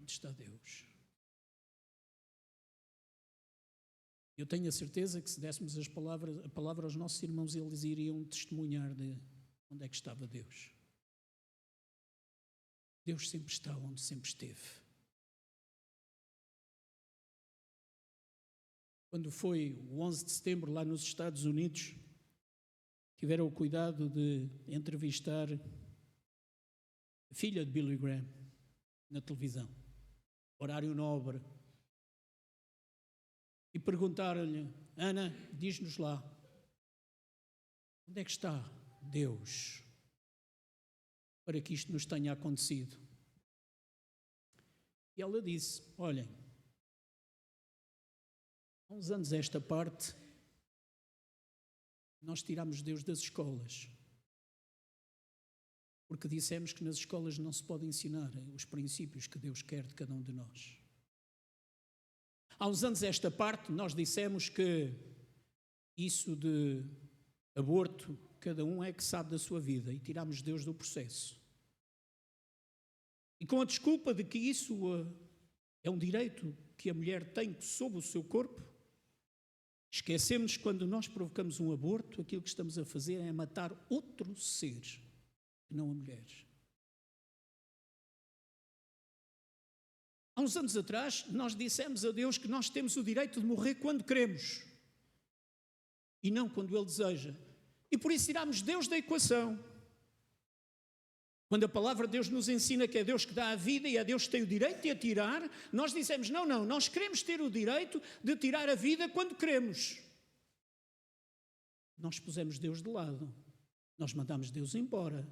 Onde está Deus? Eu tenho a certeza que se dessemos a palavra aos nossos irmãos, eles iriam testemunhar de onde é que estava Deus. Deus sempre está onde sempre esteve. Quando foi o 11 de setembro lá nos Estados Unidos, tiveram o cuidado de entrevistar a filha de Billy Graham na televisão, horário nobre, e perguntaram-lhe: Ana, diz-nos lá, onde é que está Deus para que isto nos tenha acontecido? E ela disse: olhem, há uns anos esta parte, nós tirámos Deus das escolas, porque dissemos que nas escolas não se pode ensinar os princípios que Deus quer de cada um de nós. Há uns anos esta parte, nós dissemos que isso de aborto, cada um é que sabe da sua vida, e tirámos Deus do processo. E com a desculpa de que isso é um direito que a mulher tem sobre o seu corpo, esquecemos que quando nós provocamos um aborto, aquilo que estamos a fazer é matar outro ser, que não a mulher. Há uns anos atrás, nós dissemos a Deus que nós temos o direito de morrer quando queremos e não quando Ele deseja. E por isso tirámos Deus da equação. Quando a palavra de Deus nos ensina que é Deus que dá a vida e é Deus que tem o direito de a tirar, nós dissemos: não, nós queremos ter o direito de tirar a vida quando queremos. Nós pusemos Deus de lado. Nós mandamos Deus embora.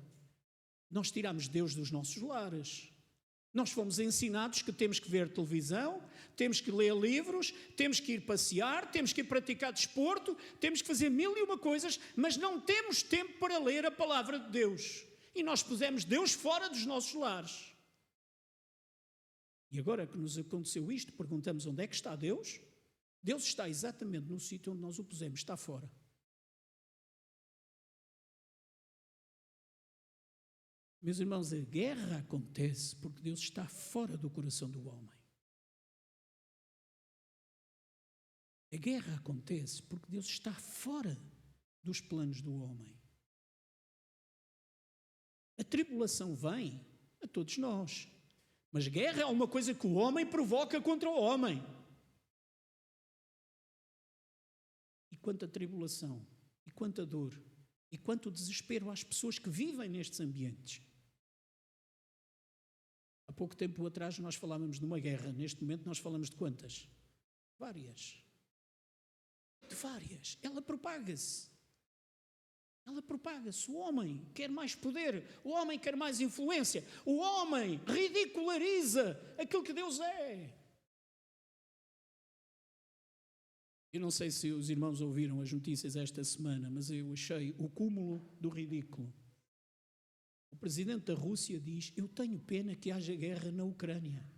Nós tiramos Deus dos nossos lares. Nós fomos ensinados que temos que ver televisão, temos que ler livros, temos que ir passear, temos que ir praticar desporto, temos que fazer 1001 coisas, mas não temos tempo para ler a palavra de Deus. E nós pusemos Deus fora dos nossos lares. E agora que nos aconteceu isto, perguntamos: onde é que está Deus? Deus está exatamente no sítio onde nós o pusemos, está fora. Meus irmãos, a guerra acontece porque Deus está fora do coração do homem. A guerra acontece porque Deus está fora dos planos do homem. A tribulação vem a todos nós. Mas guerra é uma coisa que o homem provoca contra o homem. E quanta tribulação, e quanta dor, e quanto desespero às pessoas que vivem nestes ambientes. Há pouco tempo atrás nós falávamos de uma guerra. Neste momento nós falamos de quantas? Várias. De várias. Ela propaga-se. Ela propaga-se. O homem quer mais poder. O homem quer mais influência. O homem ridiculariza aquilo que Deus é. Eu não sei se os irmãos ouviram as notícias esta semana, mas eu achei o cúmulo do ridículo. O presidente da Rússia diz: eu tenho pena que haja guerra na Ucrânia.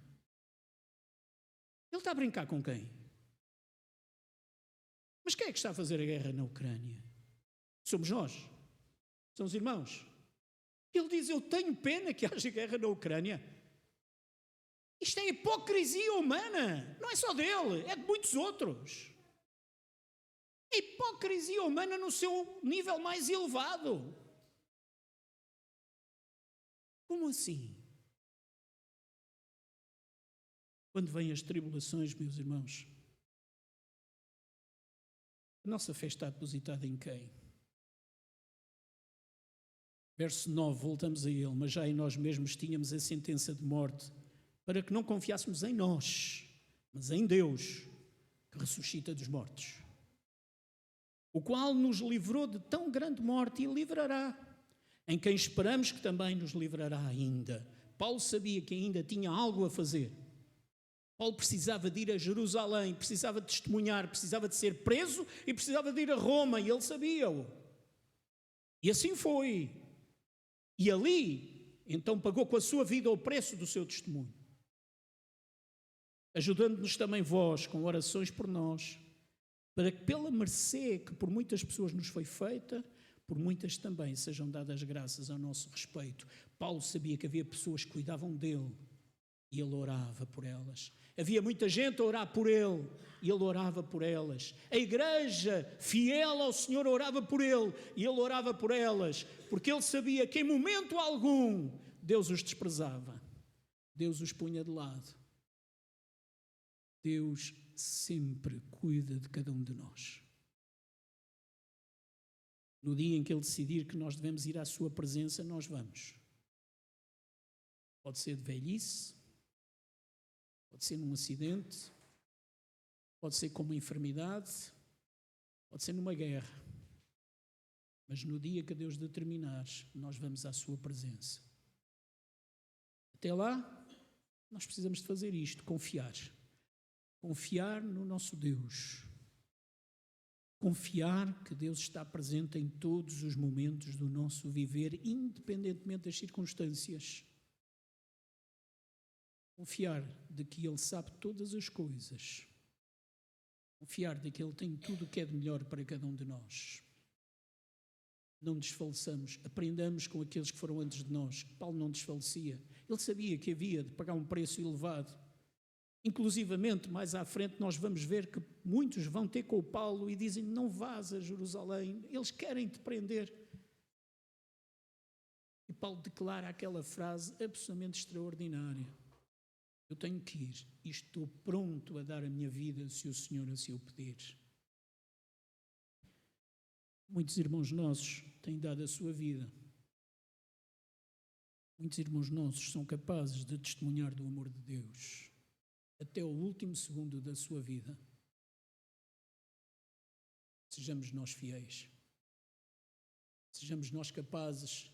Ele está a brincar com quem? Mas quem é que está a fazer a guerra na Ucrânia? Somos nós. São os irmãos. Ele diz: eu tenho pena que haja guerra na Ucrânia. Isto é hipocrisia humana. Não é só dele, é de muitos outros. É hipocrisia humana no seu nível mais elevado. Como assim? Quando vêm as tribulações, meus irmãos, a nossa fé está depositada em quem? Verso 9, voltamos a ele. Mas já em nós mesmos tínhamos a sentença de morte, para que não confiássemos em nós, mas em Deus, que ressuscita dos mortos, o qual nos livrou de tão grande morte e livrará, em quem esperamos que também nos livrará ainda. Paulo sabia que ainda tinha algo a fazer. Paulo precisava de ir a Jerusalém, precisava de testemunhar, precisava de ser preso e precisava de ir a Roma, e ele sabia-o. E assim foi. E ali, então, pagou com a sua vida o preço do seu testemunho. Ajudando-nos também vós, com orações por nós, para que pela mercê que por muitas pessoas nos foi feita, por muitas também sejam dadas graças ao nosso respeito. Paulo sabia que havia pessoas que cuidavam dele e ele orava por elas. Havia muita gente a orar por ele e ele orava por elas. A igreja fiel ao Senhor orava por ele e ele orava por elas, porque ele sabia que em momento algum Deus os desprezava. Deus os punha de lado. Deus sempre cuida de cada um de nós. No dia em que Ele decidir que nós devemos ir à sua presença, nós vamos. Pode ser de velhice, pode ser num acidente, pode ser com uma enfermidade, pode ser numa guerra. Mas no dia que Deus determinar, nós vamos à sua presença. Até lá, nós precisamos de fazer isto, confiar. Confiar no nosso Deus. Confiar que Deus está presente em todos os momentos do nosso viver, independentemente das circunstâncias. Confiar de que Ele sabe todas as coisas. Confiar de que Ele tem tudo o que é de melhor para cada um de nós. Não desfaleçamos, aprendamos com aqueles que foram antes de nós. Paulo não desfalecia. Ele sabia que havia de pagar um preço elevado. Inclusivamente, mais à frente, nós vamos ver que muitos vão ter com o Paulo e dizem: não vás a Jerusalém, eles querem te prender. E Paulo declara aquela frase absolutamente extraordinária: eu tenho que ir e estou pronto a dar a minha vida se o Senhor assim o pedir. Muitos irmãos nossos têm dado a sua vida. Muitos irmãos nossos são capazes de testemunhar do amor de Deus até o último segundo da sua vida. Sejamos nós fiéis. Sejamos nós capazes de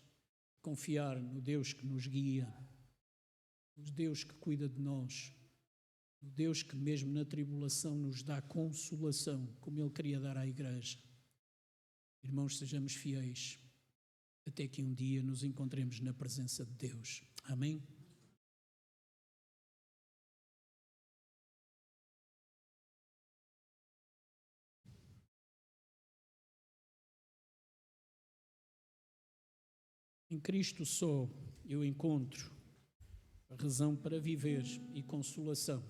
confiar no Deus que nos guia, no Deus que cuida de nós, no Deus que mesmo na tribulação nos dá consolação, como Ele queria dar à igreja. Irmãos, sejamos fiéis até que um dia nos encontremos na presença de Deus. Amém? Em Cristo só eu encontro a razão para viver e consolação.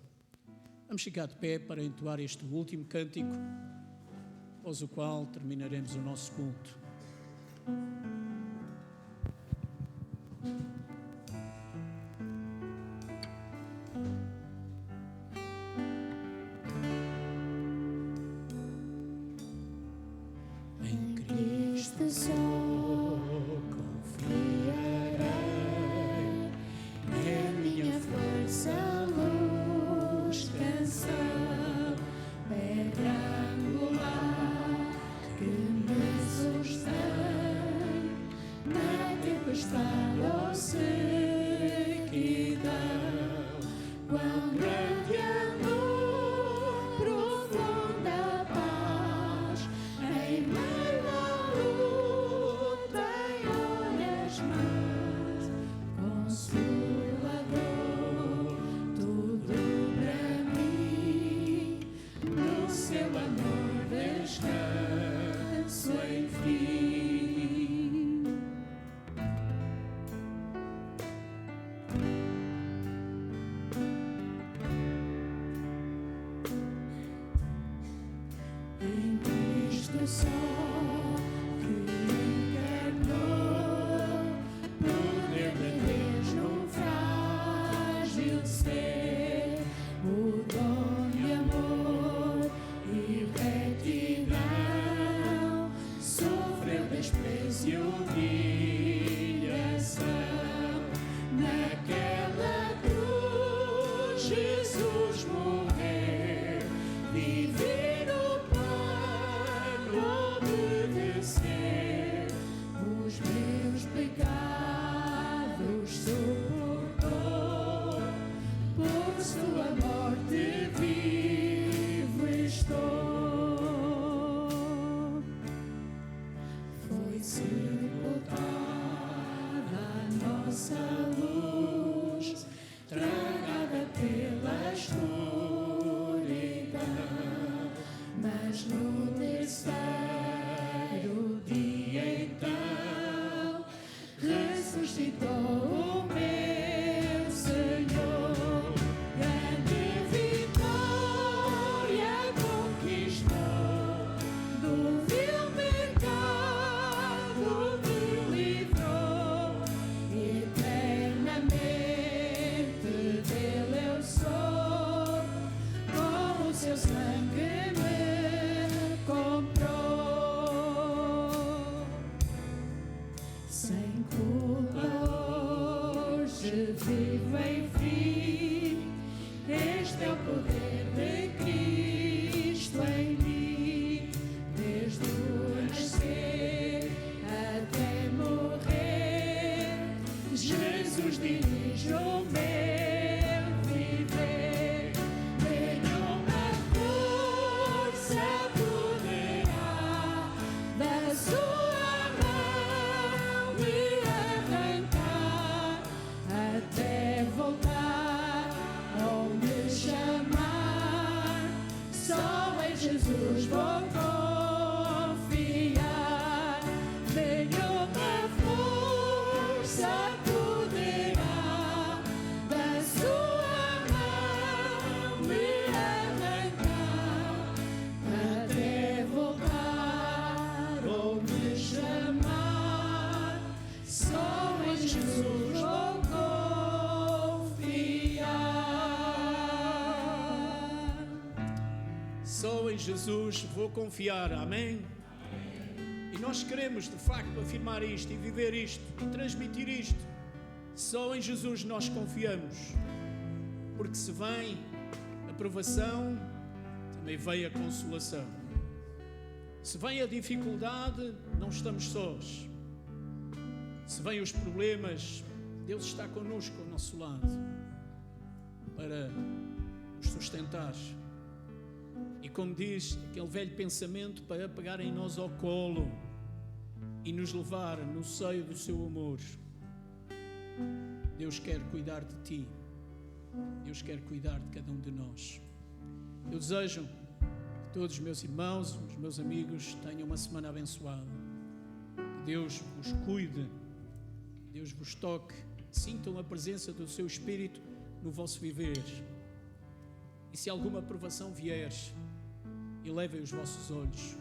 Vamos ficar de pé para entoar este último cântico, após o qual terminaremos o nosso culto. Em Cristo só confiarei, é minha força, luz, canção, pedra angular que me sustém na tempestade ou sequidão. Quão grande amor, profunda paz, em meio à luta em olhas mãos, Consolador, tudo para mim, no seu amor descanso enfim. Em Cristo só que encarnou, poder de Deus num frágil ser, o dom de amor e retidão, sofreu desprezo e humilhação. Naquela cruz Jesus morreu, divino plano obedecer, os meus pecados suportou, por sua morte vivo estou. Foi sepultada a nossa luz, tragada pela escuridão, mas no terceiro dia então ressuscitou o meu Senhor. Grande vitória conquistou, do vil pecado me livrou, eternamente dele eu sou, com o seu sangue me comprou. Sem culpa hoje vivo enfim, este é o poder de Cristo em mim, desde o nascer até morrer, Jesus dirige o meu viver. Nenhuma força poderá da sua mão me arrancar, até voltar ou me chamar. Só em Jesus vou confiar. Nenhuma força poderá da sua mão me arrancar, até voltar ou me chamar. Só em Jesus vou confiar. Só em Jesus vou confiar, amém? E nós queremos de facto afirmar isto e viver isto e transmitir isto. Só em Jesus nós confiamos, porque se vem a provação, também vem a consolação. Se vem a dificuldade, não estamos sós. Se vêm os problemas, Deus está connosco ao nosso lado para nos sustentar. E como diz aquele velho pensamento, para pegar em nós ao colo e nos levar no seio do seu amor. Deus quer cuidar de ti. Deus quer cuidar de cada um de nós. Eu desejo que todos os meus irmãos, os meus amigos tenham uma semana abençoada. Que Deus vos cuide, Deus vos toque, sintam a presença do seu Espírito no vosso viver. E se alguma provação vier, elevem os vossos olhos,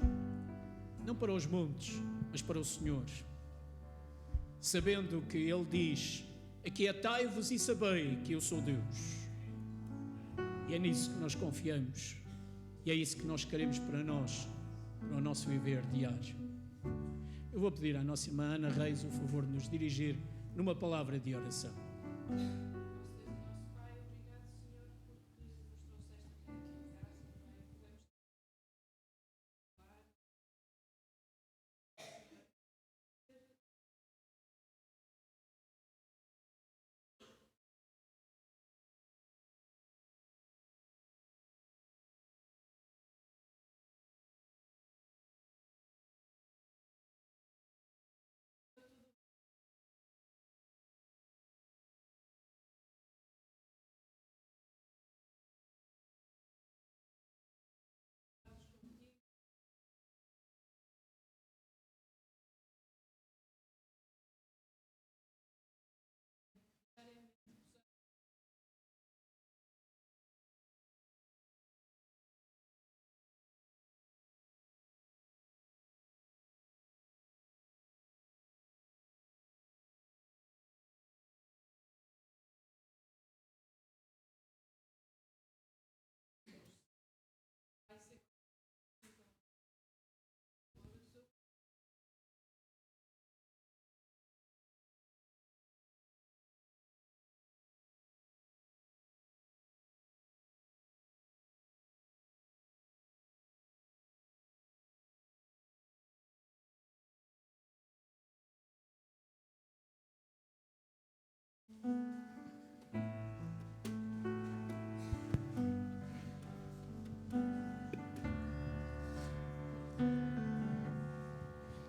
não para os montes, mas para o Senhor, sabendo que Ele diz: aquietai-vos e sabei que eu sou Deus. E é nisso que nós confiamos, e é isso que nós queremos para nós, para o nosso viver diário. Eu vou pedir à nossa irmã Ana Reis o favor de nos dirigir numa palavra de oração.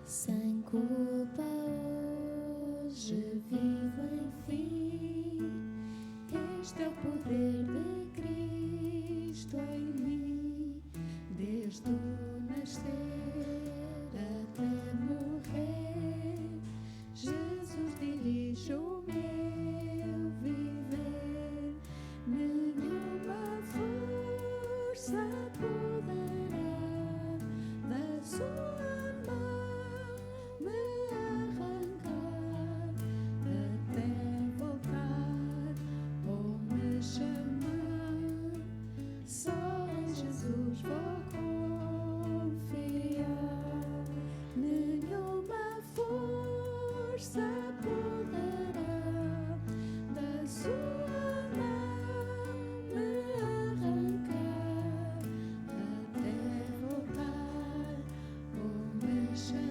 Sem culpa hoje vivo enfim. Este é o poder de Cristo em mim. Desde o nascer até morrer, Jesus dirige o meu viver. Nenhuma força poderá da sua mão me arrancar até voltar ou me chamar. Só em Jesus vou confiar. Nenhuma força poderá da sua mão me arrancar até voltar ou me chamar.